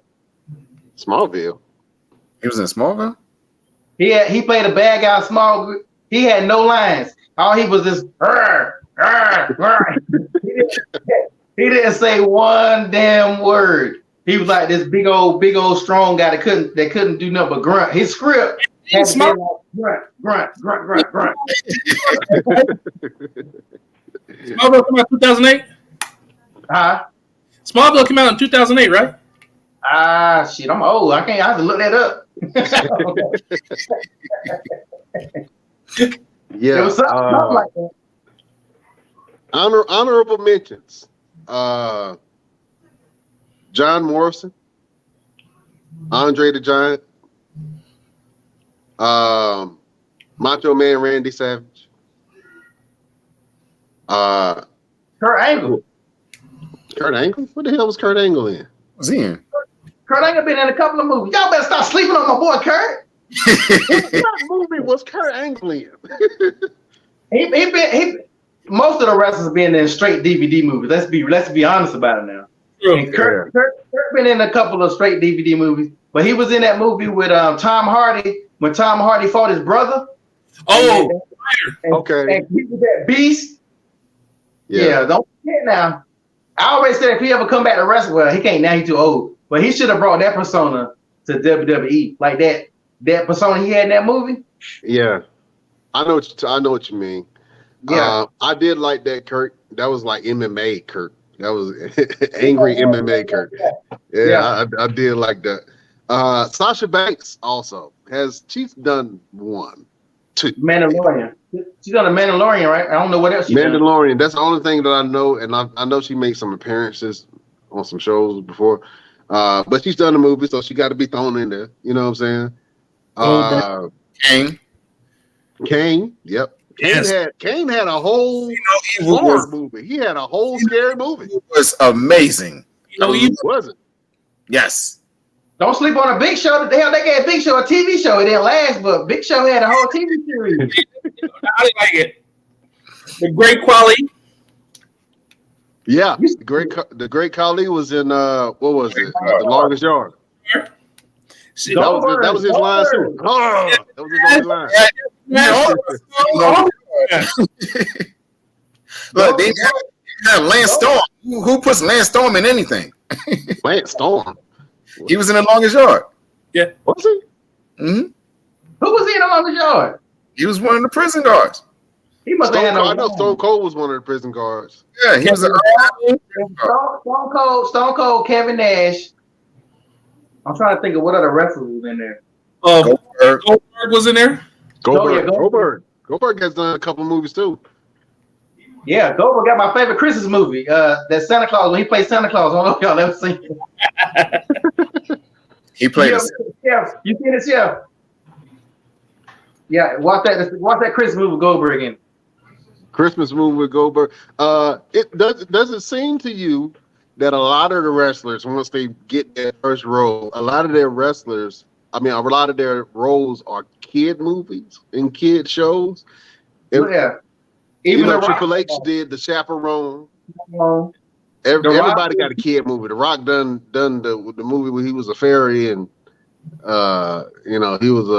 He was in Smallville? He played a bad guy. He had no lines. All he was just. He didn't say one damn word. He was like this big old strong guy that couldn't do nothing but grunt. His script had to be like grunt. Smallville came out in 2008. Huh? Smallville came out in 2008, right? Shit, I'm old. I have to look that up. Yeah. It was something like that. Honorable mentions. John Morrison, Andre the Giant, Macho Man Randy Savage, Kurt Angle. Kurt Angle? What the hell was Kurt Angle in? Was he in? Kurt Angle been in a couple of movies. Y'all better stop sleeping on my boy Kurt. What movie was Kurt Angle in? Most of the wrestlers been in straight DVD movies. Let's be honest about it now. And Kurt been in a couple of straight DVD movies, but he was in that movie with Tom Hardy when Tom Hardy fought his brother. Oh, okay. And he was that beast. Yeah, don't forget now. I always said if he ever come back to wrestle, well, he can't now. He's too old. But he should have brought that persona to WWE, like that persona he had in that movie. Yeah, I know what you mean. Yeah, I did like that Kurt. That was like MMA Kurt. That was angry MMA Kurt. Yeah. I did like that. Sasha Banks also she's done two. Mandalorian. She's done a Mandalorian, right? I don't know what else she's done. Mandalorian. That's the only thing that I know, and I know she made some appearances on some shows before. But she's done a movie, so she got to be thrown in there. You know what I'm saying? Kane. Yep. yes. Kane had a whole horror movie. He had a whole scary movie. It was amazing. Wasn't. Yes. Don't sleep on a Big Show. They gave Big Show a TV show. It didn't last, but Big Show had a whole TV series. I like it. The great quality. Yeah, the great Khali was in what was it? The Longest Yard. That was his line too. Oh, that was his only line. Look, they had Lance Storm. Who puts Lance Storm in anything? Lance Storm. He was in The Longest Yard. Yeah. Was he? Mm-hmm. Who was he in The Longest Yard? He was one of the prison guards. He must have had I know Stone Cold was one of the prison guards. Yeah, he was Stone Cold, Kevin Nash. I'm trying to think of what other wrestlers was in there. Goldberg was in there. Goldberg has done a couple of movies too. Yeah, Goldberg got my favorite Christmas movie. That Santa Claus, when he played Santa Claus. I don't know if y'all ever seen it. He played Chef. You seen it, Chef? Yeah, watch that Christmas movie with Goldberg in it. Christmas movie with Goldberg. Does it seem to you that a lot of the wrestlers, once they get their first role, a lot of their wrestlers, a lot of their roles are kid movies and kid shows. Yeah. You Even know, the Triple H Rock. did The Chaperone. The Rock Everybody got a kid movie. The Rock done the movie where he was a fairy, and he was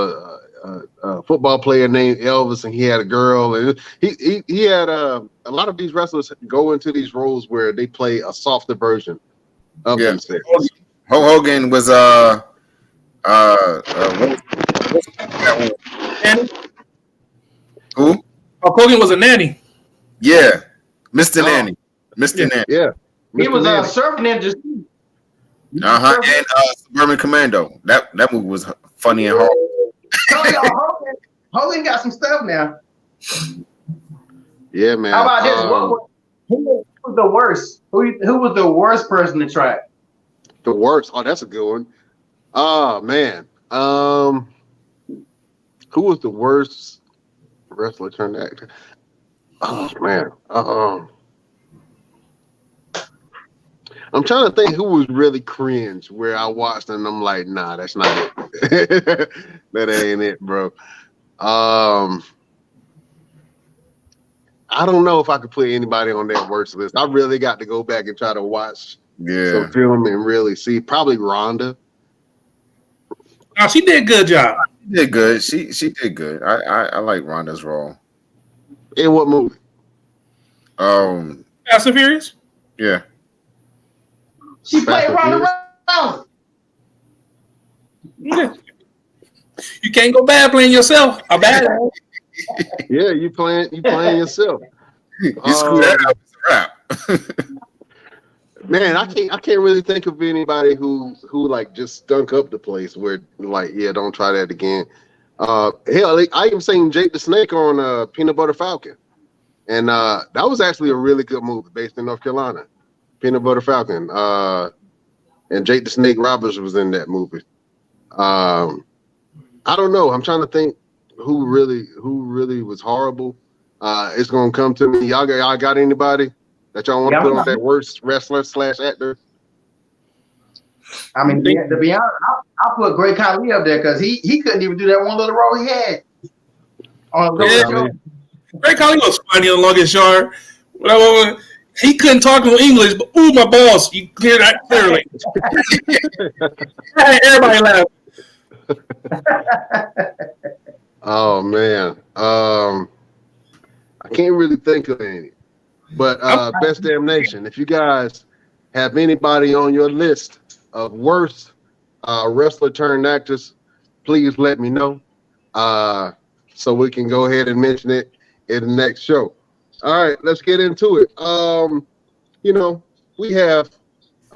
a football player named Elvis, and he had a girl, and he had a lot of these wrestlers go into these roles where they play a softer version of themselves. Hulk Hogan was Nanny? who? Hulk Hogan was a nanny. Yeah, Mr. Nanny. Mr. Nanny. Yeah, He was Nanny. a surf ninja. And Suburban Commando. That movie was funny and hard. So, Hogan got some stuff now. Yeah, man. How about this? Who was the worst? Who was the worst person to try? The worst. Oh, that's a good one. Oh man. Who was the worst wrestler turned actor? Oh man. I'm trying to think who was really cringe where I watched and I'm like, nah, that's not it. That ain't it, bro. I don't know if I could put anybody on that worst list. I really got to go back and try to watch some film and really see. Probably Rhonda. Now she did a good job. She did good. She did good. I like Rhonda's role. In what movie? Fast and Furious. Yeah. She played Ronda Rousey. Yeah. You can't go bad playing yourself. A bad. Yeah, you playing yourself. You screw that up. It's a wrap. Man, I can't really think of anybody who like just stunk up the place where like, yeah, don't try that again. Hell, I even seen Jake the Snake on Peanut Butter Falcon. And that was actually a really good movie based in North Carolina. Peanut Butter Falcon. And Jake the Snake Roberts was in that movie. I don't know. I'm trying to think who really was horrible. It's gonna come to me. Y'all got anybody that y'all want to put on that worst wrestler / actor? I mean, to be honest, I'll put Great Khali up there because he couldn't even do that one little role he had. Great Khali was funny on Longest Yard. He couldn't talk no English, but ooh, my balls! You hear that clearly. Everybody laughed. Oh man, I can't really think of any. But Best Damn Nation, if you guys have anybody on your list of worst wrestler turned actors, please let me know so we can go ahead and mention it in the next show. All right, let's get into it. We have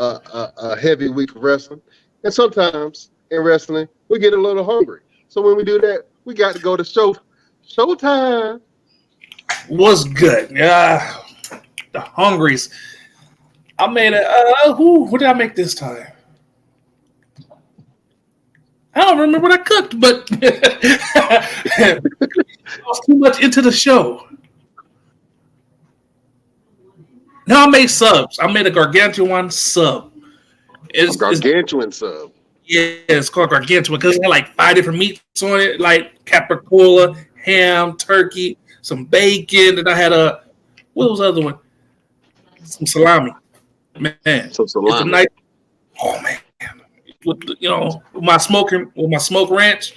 a heavy week of wrestling, and sometimes in wrestling we get a little hungry. So when we do that, we got to go to showtime. Was good. Yeah, the Hungries. I made what did I make this time? I don't remember what I cooked, but I was too much into the show. No, I made subs. I made a gargantuan sub. It's gargantuan sub. Yeah, it's called gargantuan because it had like 5 different meats on it, like capricola, ham, turkey, some bacon, and I had what was the other one? Some salami. Man, some salami. Oh man, with my smoked ranch,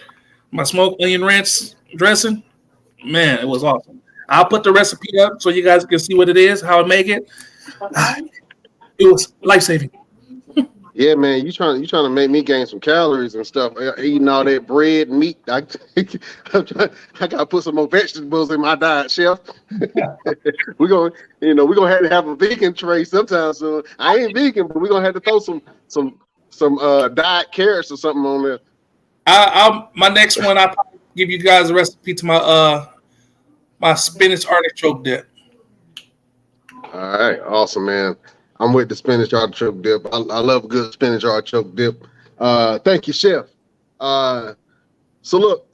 my smoked onion ranch dressing. Man, it was awesome. I'll put the recipe up so you guys can see what it is, how I make it. It was life-saving. Yeah, man, you trying to make me gain some calories and stuff. Eating all that bread and meat. I gotta put some more vegetables in my diet, chef. we're gonna have to have a vegan tray sometime soon. I ain't vegan, but we're gonna have to throw some diet carrots or something on there. My next one, I'll probably give you guys a recipe to my spinach artichoke dip. All right, awesome, man. I'm with the spinach artichoke dip. I love good spinach artichoke dip. Thank you, chef. So look,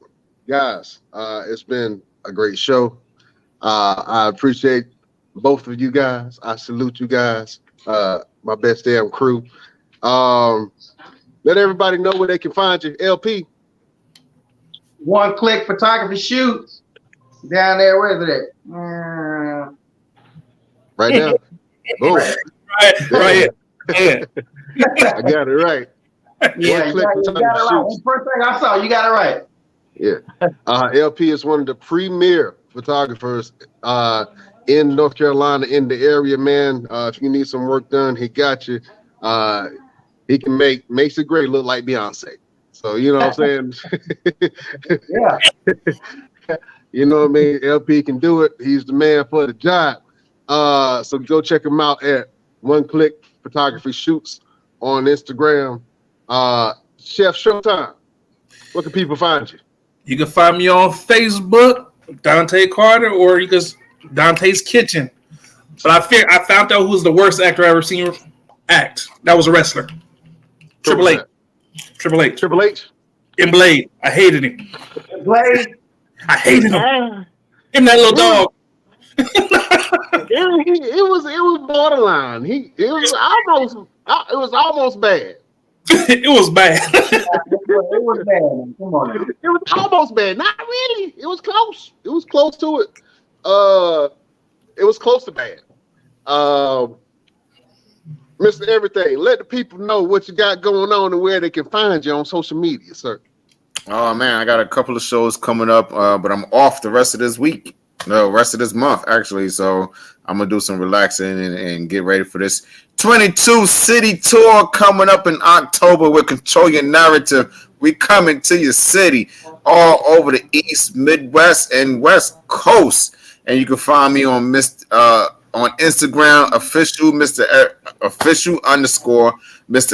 guys, it's been a great show. I appreciate both of you guys. I salute you guys. my best damn crew. Let everybody know where they can find you. LP. One Click Photography Shoots down there. Where is it at? Right now. Boom. Right. Yeah. I got it right. Yeah, you got it right. First thing I saw, you got it right. Yeah. LP is one of the premier photographers in North Carolina, in the area, man. If you need some work done, he got you. He can make Macy Gray look like Beyonce. So, you know what I'm saying? Yeah. You know what I mean? LP can do it. He's the man for the job. So go check him out at One Click Photography Shoots on Instagram. Chef Showtime, where can people find you? You can find me on Facebook, Dante Carter, or you can Dante's Kitchen. But I found out who's the worst actor I ever seen act. That was a wrestler. Triple H. Triple H? In Blade. I hated him. Blade? I hated him. Him, that little dog. It was borderline. It was almost bad. It was bad. It was bad, man. Come on now. It was almost bad. Not really. It was close. It was close to it. It was close to bad. Mr. Everything, let the people know what you got going on and where they can find you on social media, sir. Oh man, I got a couple of shows coming up, but I'm off the rest of this week. No, rest of this month actually. So I'm gonna do some relaxing and get ready for this 22 city tour coming up in October with Control Your Narrative. We coming to your city all over the East, Midwest, and West Coast. And you can find me on on Instagram, official Mr.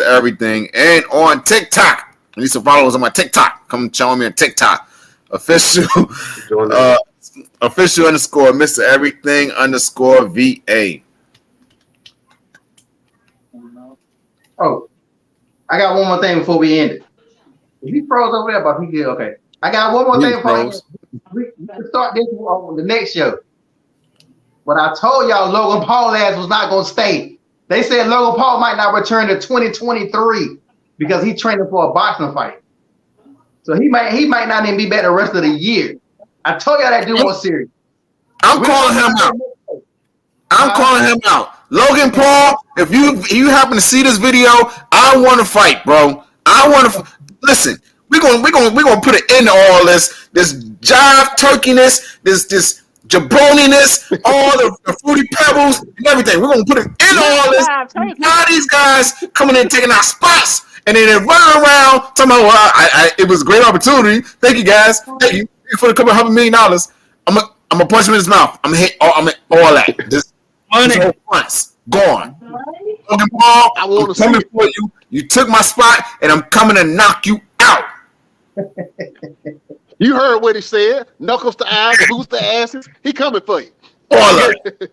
Everything, and on TikTok. I need some followers on my TikTok. Come join me on TikTok. Official _ Mr. Everything _ VA. Oh, I got one more thing before we end it. He froze over there, but he did okay. I got one more thing before we can start this on the next show. But I told y'all Logan Paul ass was not going to stay. They said Logan Paul might not return to 2023 because he's training for a boxing fight. So he might not even be back the rest of the year. I told y'all that dude was serious. I'm calling him out. Logan Paul, if you happen to see this video, I want to fight, bro. Listen. We're gonna put an end to all this jive turkeyness, this jabroniness, all the fruity pebbles and everything. We're gonna put an end to all this. Now these guys coming in taking our spots, and then they run around talking about, well, it was a great opportunity. Thank you guys. Thank you for a couple $100 million. I'm gonna punch him in his mouth. I'm gonna hit all that. Just money once gone. Logan Paul, I'm coming for you. You took my spot, and I'm coming to knock you out. You heard what he said. Knuckles to eyes, boots to asses. He coming for you. All of it.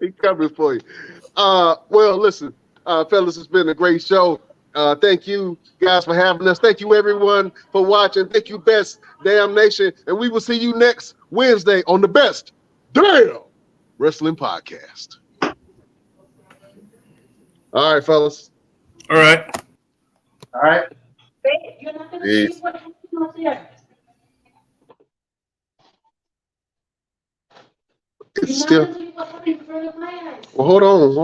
He coming for you. Well, listen, fellas, it's been a great show. Thank you guys for having us. Thank you everyone for watching. Thank you, Best Damn Nation. And we will see you next Wednesday on the Best Damn Wrestling Podcast. All right, fellas. All right. You're not going to see what happens out there. It's still. Well, hold on.